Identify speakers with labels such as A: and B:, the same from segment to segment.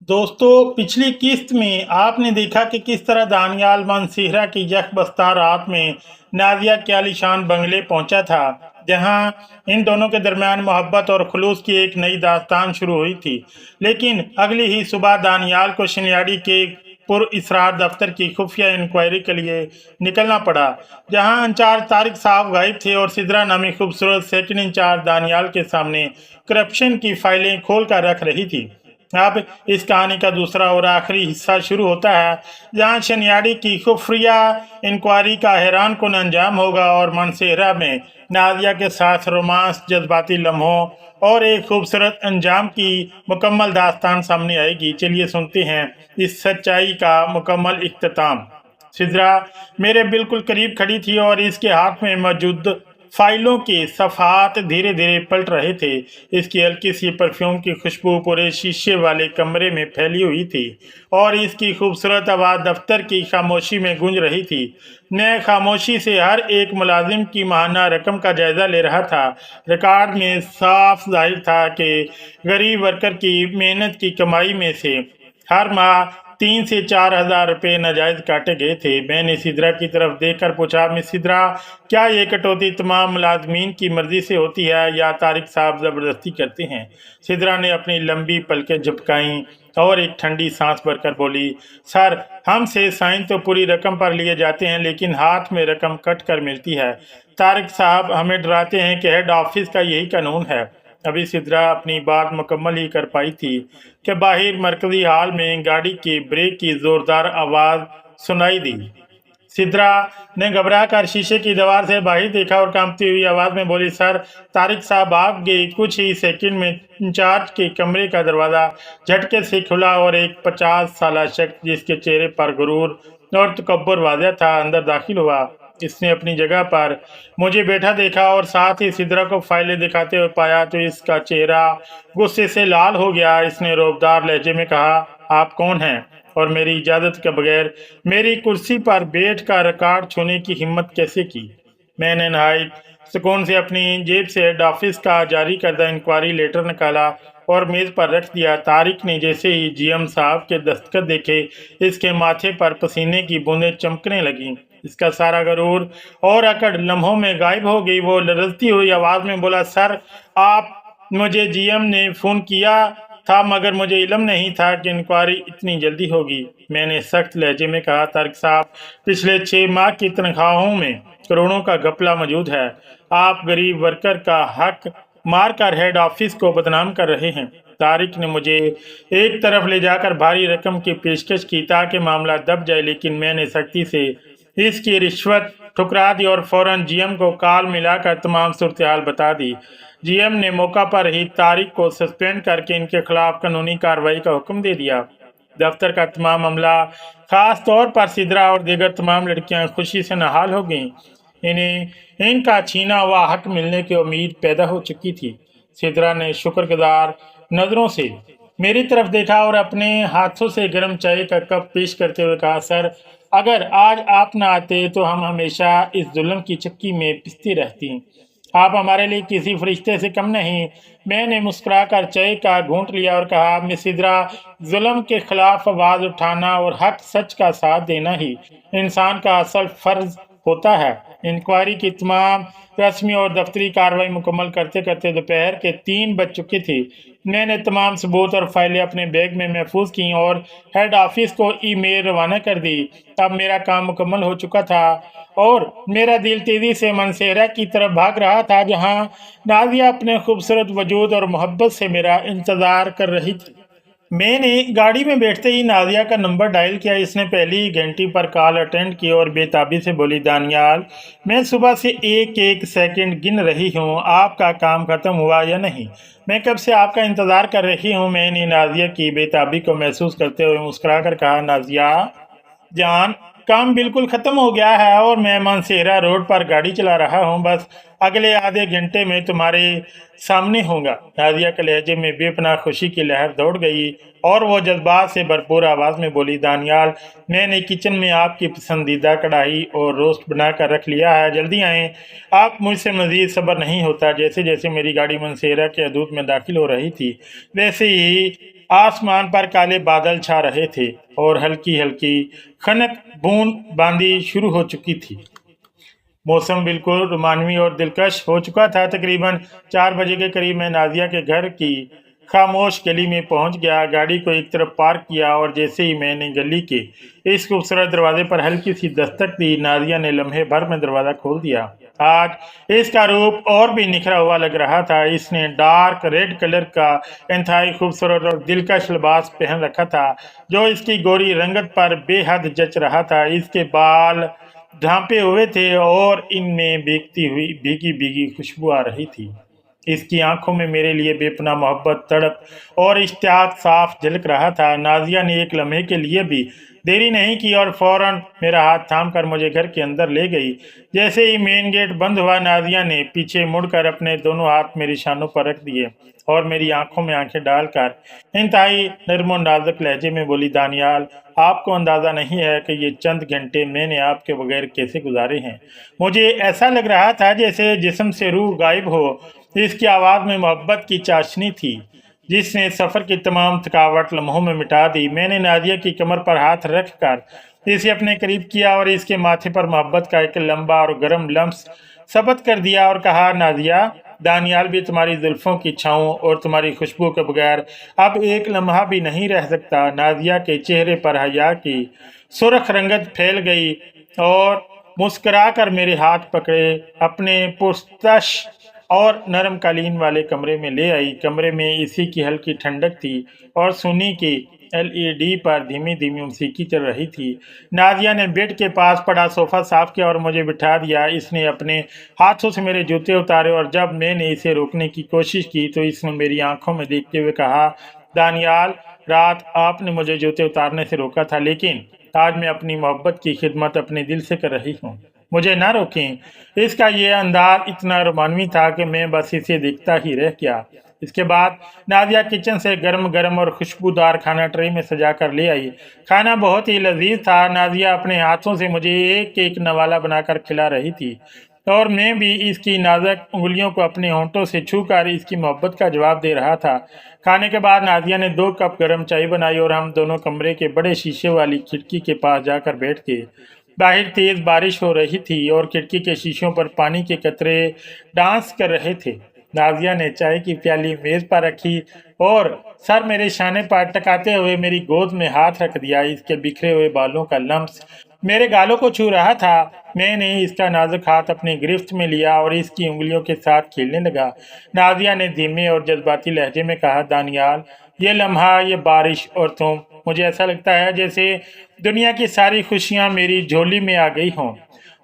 A: दोस्तों, पिछली किस्त में आपने देखा कि किस तरह दानियाल मानसेहरा की यकबस्ता रात में नाजिया के आलीशान बंगले पहुंचा था, जहां इन दोनों के दरमियान मोहब्बत और खुलूस की एक नई दास्तान शुरू हुई थी। लेकिन अगली ही सुबह दानियाल को शनियाड़ी के पुरअसरार दफ्तर की खुफिया इंक्वायरी के लिए निकलना पड़ा, जहां इंचार्ज तारिक साहब गायब थे और सिद्रा नामी खूबसूरत सेकंड इंचार्ज दानियाल के सामने करप्शन की फाइलें खोल कर रख रही थी। अब इस कहानी का दूसरा और आखिरी हिस्सा शुरू होता है, जहां शनियाड़ी की खुफिया इंक्वायरी का हैरान कुन अंजाम होगा और मानसेहरा में नाजिया के साथ रोमांस, जज्बाती लम्हों और एक खूबसूरत अंजाम की मुकम्मल दास्तान सामने आएगी। चलिए सुनते हैं इस सच्चाई का मुकम्मल इख्तिताम। सिद्रा मेरे बिल्कुल करीब खड़ी थी और इसके हाथ में मौजूद फाइलों के सफ़ात धीरे धीरे पलट रहे थे। इसकी हल्की सी परफ्यूम की खुशबू पूरे शीशे वाले कमरे में फैली हुई थी और इसकी खूबसूरत आवाज़ दफ्तर की खामोशी में गूंज रही थी। मैं खामोशी से हर एक मुलाजिम की माहाना रकम का जायज़ा ले रहा था। रिकॉर्ड में साफ जाहिर था कि गरीब वर्कर की मेहनत की कमाई में से हर माह 3 से 4 हज़ार रुपये नाजायज काटे गए थे। मैंने सिद्रा की तरफ देखकर पूछा, मिस सिद्रा, क्या ये कटौती तमाम मुलाजमीन की मर्जी से होती है या तारिक साहब ज़बरदस्ती करते हैं? सिद्रा ने अपनी लंबी पलकें झपकाईं और एक ठंडी सांस भरकर बोली, सर, हमसे साइन तो पूरी रकम पर लिए जाते हैं, लेकिन हाथ में रकम कट कर मिलती है। तारिक साहब हमें डराते हैं कि हेड ऑफिस का यही कानून है। अभी सिद्रा अपनी बात मुकम्मल ही कर पाई थी कि बाहर मरकजी हॉल में गाड़ी की ब्रेक की जोरदार आवाज़ सुनाई दी। सिद्रा ने घबरा कर शीशे की दीवार से बाहर देखा और कांपती हुई आवाज़ में बोली, सर, तारिक साहब आप गए। कुछ ही सेकंड में इंचार्ज के कमरे का दरवाज़ा झटके से खुला और एक 50 साल शख्स, जिसके चेहरे पर गुरूर और तकब्बुर वाज़ह था, अंदर दाखिल हुआ। इसने अपनी जगह पर मुझे बैठा देखा और साथ ही सिद्रा को फाइलें दिखाते हुए पाया तो इसका चेहरा गुस्से से लाल हो गया। इसने रोबदार लहजे में कहा, आप कौन हैं और मेरी इजाज़त के बगैर मेरी कुर्सी पर बैठ कर रिकॉर्ड छूने की हिम्मत कैसे की? मैंने नहायत सुकून से अपनी जेब से हेड ऑफिस का जारी करदा इंक्वायरी लेटर निकाला और मेज़ पर रख दिया। तारिक ने जैसे ही जीएम साहब के दस्तखत देखे, इसके माथे पर पसीने की बूंदें चमकने लगीं। इसका सारा गरूर और अकड़ लम्हों में गायब हो गई। वो लरजती हुई आवाज़ में बोला, सर, आप मुझे जीएम ने फ़ोन किया था, मगर मुझे इल्म नहीं था कि इंक्वायरी इतनी जल्दी होगी। मैंने सख्त लहजे में कहा, तारिक साहब, पिछले 6 माह की तनख्वाहों में करोड़ों का घपला मौजूद है। आप गरीब वर्कर का हक मार कर हेड ऑफिस को बदनाम कर रहे हैं। तारिक ने मुझे एक तरफ ले जाकर भारी रकम की पेशकश की ताकि मामला दब जाए, लेकिन मैंने सख्ती से इसकी रिश्वत ठुकरा दी और फौरन जीएम को कॉल मिलाकर तमाम सूरत हाल बता दी। जीएम ने मौका पर ही तारिक को सस्पेंड करके इनके खिलाफ कानूनी कार्रवाई का हुक्म दे दिया। दफ्तर का तमाम अमला, खास तौर पर सिद्रा और दीगर तमाम लड़कियां खुशी से नहाल हो गईं। इन्हें इनका छीना हुआ हक मिलने की उम्मीद पैदा हो चुकी थी। सिद्रा ने शुक्रगुजार नज़रों से मेरी तरफ देखा और अपने हाथों से गर्म चाय का कप पेश करते हुए कहा, सर, अगर आज आप ना आते तो हम हमेशा इस जुल्म की चक्की में पिसती रहती। आप हमारे लिए किसी फरिश्ते से कम नहीं। मैंने मुस्कुराकर चाय का घूंट लिया और कहा, मिस सिद्रा, जुल्म के खिलाफ आवाज़ उठाना और हक सच का साथ देना ही इंसान का असल फ़र्ज होता है। इंक्वायरी की तमाम रस्मी और दफ्तरी कार्रवाई मुकम्मल करते करते दोपहर के 3 बज चुके थे। मैंने तमाम सबूत और फाइलें अपने बैग में महफूज की और हेड ऑफिस को ईमेल रवाना कर दी। अब मेरा काम मुकम्मल हो चुका था और मेरा दिल तेज़ी से मानसेहरा की तरफ भाग रहा था, जहां नाजिया अपने खूबसूरत वजूद और मोहब्बत से मेरा इंतज़ार कर रही थी। मैंने गाड़ी में बैठते ही नाजिया का नंबर डायल किया। इसने पहली ही घंटी पर कॉल अटेंड की और बेताबी से बोली, दानियाल, मैं सुबह से एक एक सेकंड गिन रही हूँ। आपका काम ख़त्म हुआ या नहीं? मैं कब से आपका इंतज़ार कर रही हूँ। मैंने नाजिया की बेताबी को महसूस करते हुए मुस्कुरा कर कहा, नाजिया जान, काम बिल्कुल ख़त्म हो गया है और मैं मानसेहरा रोड पर गाड़ी चला रहा हूँ। बस अगले आधे घंटे में तुम्हारे सामने होगा। नाजिया के लहजे में बेपनाह खुशी की लहर दौड़ गई और वो जज्बात से भरपूर आवाज़ में बोली, दानियाल, मैंने किचन में आपकी पसंदीदा कढ़ाई और रोस्ट बना कर रख लिया है, जल्दी आएँ। आप मुझसे मज़ीद सब्र नहीं होता। जैसे जैसे मेरी गाड़ी मानसेहरा के हदूद में दाखिल हो रही थी, वैसे ही आसमान पर काले बादल छा रहे थे और हल्की हल्की खनक बूंद बांदी शुरू हो चुकी थी। मौसम बिल्कुल रोमानवी और दिलकश हो चुका था। तकरीबन 4 बजे के करीब मैं नाजिया के घर की खामोश गली में पहुंच गया। गाड़ी को एक तरफ पार्क किया और जैसे ही मैंने गली के इस खूबसूरत दरवाजे पर हल्की सी दस्तक दी, नाजिया ने लम्हे भर में दरवाज़ा खोल दिया। आज इसका रूप और भी निखरा हुआ लग रहा था। इसने डार्क रेड कलर का इंतहाई खूबसूरत और दिलकश लिबास पहन रखा था जो इसकी गोरी रंगत पर बेहद जच रहा था। इसके बाल ढांपे हुए थे और इनमें भीगी भीगी खुशबू आ रही थी। इसकी आंखों में मेरे लिए बेपनाह मोहब्बत, तड़प और इश्तियाक साफ झलक रहा था। नाजिया ने एक लम्हे के लिए भी देरी नहीं की और फौरन मेरा हाथ थाम कर मुझे घर के अंदर ले गई। जैसे ही मेन गेट बंद हुआ, नाजिया ने पीछे मुड़कर अपने दोनों हाथ मेरी शानों पर रख दिए और मेरी आंखों में आंखें डालकर इंतहाई नरम और नाजुक लहजे में बोली, दानियाल, आपको अंदाज़ा नहीं है कि ये चंद घंटे मैंने आपके बगैर कैसे गुजारे हैं। मुझे ऐसा लग रहा था जैसे जिस्म से रूह गायब हो। इसकी आवाज़ में मोहब्बत की चाशनी थी जिसने सफ़र की तमाम थकावट लम्हों में मिटा दी। मैंने नादिया की कमर पर हाथ रख कर इसे अपने करीब किया और इसके माथे पर मोहब्बत का एक लंबा और गर्म लम्स सबत कर दिया और कहा, नादिया, दानियाल भी तुम्हारी जुल्फ़ों की छाँव और तुम्हारी खुशबू के बगैर अब एक लम्हा भी नहीं रह सकता। नादिया के चेहरे पर हया की सुर्ख रंगत फैल गई और मुस्करा कर मेरे हाथ पकड़े अपने पुरतश और नरम कालीन वाले कमरे में ले आई। कमरे में एसी की हल्की ठंडक थी और सोनी की एलईडी पर धीमी धीमी मौसीकी चल रही थी। नादिया ने बेड के पास पड़ा सोफ़ा साफ किया और मुझे बिठा दिया। इसने अपने हाथों से मेरे जूते उतारे और जब मैंने इसे रोकने की कोशिश की तो इसने मेरी आंखों में देखते हुए कहा, दानियाल, रात आपने मुझे जूते उतारने से रोका था, लेकिन आज मैं अपनी मोहब्बत की खिदमत अपने दिल से कर रही हूँ, मुझे ना रोकें। इसका ये अंदाज इतना रोमानवी था कि मैं बस इसे देखता ही रह गया। इसके बाद नादिया किचन से गर्म गर्म और खुशबूदार खाना ट्रे में सजा कर ले आई। खाना बहुत ही लजीज था। नादिया अपने हाथों से मुझे एक एक नवाला बनाकर खिला रही थी और मैं भी इसकी नाजुक उंगलियों को अपने होंठों से छूकर इसकी मोहब्बत का जवाब दे रहा था। खाने के बाद नादिया ने 2 कप गर्म चाय बनाई और हम दोनों कमरे के बड़े शीशे वाली खिड़की के पास जाकर बैठ गए। बाहर तेज़ बारिश हो रही थी और खिड़की के शीशों पर पानी के कतरे डांस कर रहे थे। नाजिया ने चाय की प्याली मेज़ पर रखी और सर मेरे शाने पर टकाते हुए मेरी गोद में हाथ रख दिया। इसके बिखरे हुए बालों का लम्स मेरे गालों को छू रहा था। मैंने इसका नाजुक हाथ अपनी गिरफ्त में लिया और इसकी उंगलियों के साथ खेलने लगा। नाजिया ने धीमे और जज्बाती लहजे में कहा, दानियाल, ये लम्हा, ये बारिश और तुम, मुझे ऐसा लगता है जैसे दुनिया की सारी खुशियाँ मेरी झोली में आ गई हों।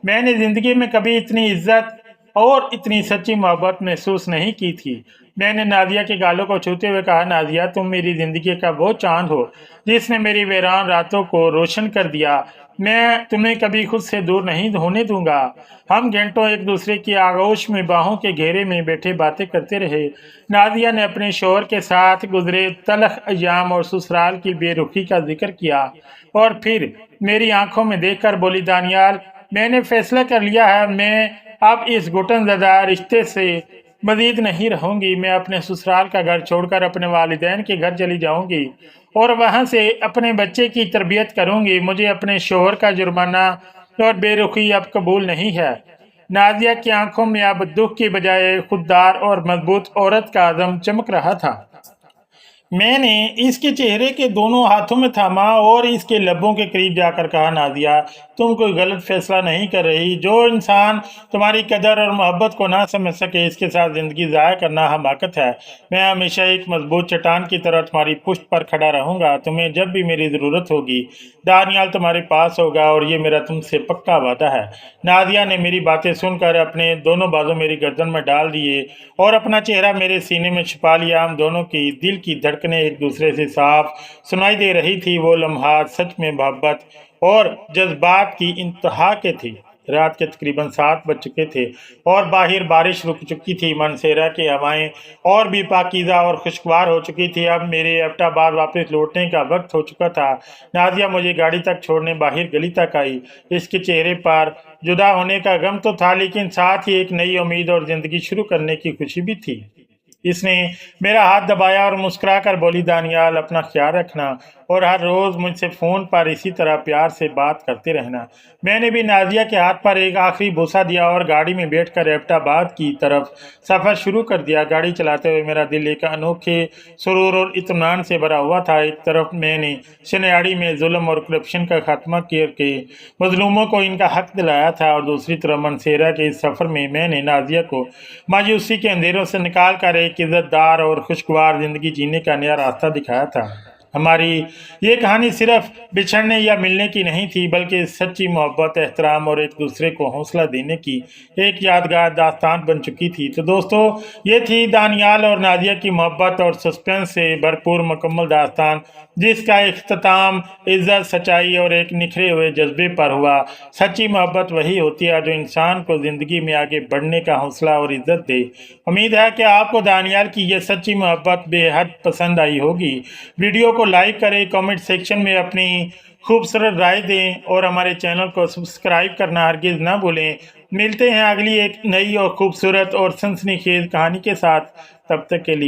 A: मैंने ज़िंदगी में कभी इतनी इज्जत और इतनी सच्ची मोहब्बत महसूस नहीं की थी। मैंने नादिया के गालों को छूते हुए कहा, नादिया, तुम मेरी ज़िंदगी का वो चांद हो जिसने मेरी वीरान रातों को रोशन कर दिया। मैं तुम्हें कभी खुद से दूर नहीं होने दूंगा। हम घंटों एक दूसरे की आगोश में बाहों के घेरे में बैठे बातें करते रहे। नादिया ने अपने शौहर के साथ गुजरे तलख अय्याम और ससुराल की बेरुखी का जिक्र किया और फिर मेरी आंखों में देखकर बोली, दानियाल, मैंने फैसला कर लिया है, मैं अब इस घुटनज़दा रिश्ते से मज़ीद नहीं रहूँगी। मैं अपने ससुराल का घर छोड़कर अपने वालिदैन के घर चली जाऊँगी और वहाँ से अपने बच्चे की तरबियत करूँगी। मुझे अपने शौहर का जुर्माना और बेरुखी अब कबूल नहीं है। नादिया की आंखों में अब दुख की बजाय खुददार और मजबूत औरत का आज़म चमक रहा था। मैंने इसके चेहरे के दोनों हाथों में थामा और इसके लबों के करीब जाकर कहा, नादिया, तुम कोई गलत फैसला नहीं कर रही। जो इंसान तुम्हारी कदर और मोहब्बत को ना समझ सके, इसके साथ ज़िंदगी ज़ाया करना हमाकत है। मैं हमेशा एक मजबूत चट्टान की तरह तुम्हारी पुष्ट पर खड़ा रहूँगा। तुम्हें जब भी मेरी ज़रूरत होगी, दानियाल तुम्हारे पास होगा और ये मेरा तुमसे पक्का वादा है। नादिया ने मेरी बातें सुनकर अपने दोनों बाजू मेरी गर्दन में डाल दिए और अपना चेहरा मेरे सीने में छुपा लिया। हम दोनों की दिल की धड़कनें एक दूसरे से साफ सुनाई दे रही थी। वो लम्हात सच में मोहब्बत और जज्बात की इंतहा के थे। रात के तकरीबन 7 बज चुके थे और बाहर बारिश रुक चुकी थी। मनसेरा की हवाएं और भी पाकीज़ा और खुशगवार हो चुकी थी। अब मेरे एबटाबाद वापस लौटने का वक्त हो चुका था। नादिया मुझे गाड़ी तक छोड़ने बाहर गली तक आई। इसके चेहरे पर जुदा होने का गम तो था, लेकिन साथ ही एक नई उम्मीद और ज़िंदगी शुरू करने की खुशी भी थी। اس نے میرا ہاتھ دبایا اور مسکرا کر بولی، دانیال اپنا خیال رکھنا اور ہر روز مجھ سے فون پر اسی طرح پیار سے بات کرتے رہنا۔ میں نے بھی نازیہ کے ہاتھ پر ایک آخری بوسہ دیا اور گاڑی میں بیٹھ کر ایبٹ آباد کی طرف سفر شروع کر دیا۔ گاڑی چلاتے ہوئے میرا دل ایک انوکھے سرور اور اطمینان سے بھرا ہوا تھا۔ ایک طرف میں نے شنیاڑی میں ظلم اور کرپشن کا خاتمہ کر کے مظلوموں کو ان کا حق دلایا تھا، اور دوسری طرف منصیرہ کے اس سفر میں میں نے نازیہ کو مایوسی کے اندھیروں سے نکال کر ایک عزت دار اور خوشگوار زندگی جینے کا نیا راستہ دکھایا تھا۔ ہماری یہ کہانی صرف بچھڑنے یا ملنے کی نہیں تھی، بلکہ سچی محبت، احترام اور ایک دوسرے کو حوصلہ دینے کی ایک یادگار داستان بن چکی تھی۔ تو دوستو، یہ تھی دانیال اور نازیہ کی محبت اور سسپنس سے بھرپور مکمل داستان، جس کا اختتام عزت، سچائی اور ایک نکھرے ہوئے جذبے پر ہوا۔ سچی محبت وہی ہوتی ہے جو انسان کو زندگی میں آگے بڑھنے کا حوصلہ اور عزت دے۔ امید ہے کہ آپ کو دانیال کی یہ سچی محبت بے حد پسند آئی ہوگی۔ ویڈیو کو لائک کریں، کامنٹ سیکشن میں اپنی خوبصورت رائے دیں اور ہمارے چینل کو سبسکرائب کرنا ہرگز نہ بھولیں۔ ملتے ہیں اگلی ایک نئی اور خوبصورت اور سنسنی خیز کہانی کے ساتھ، تب تک کے لیے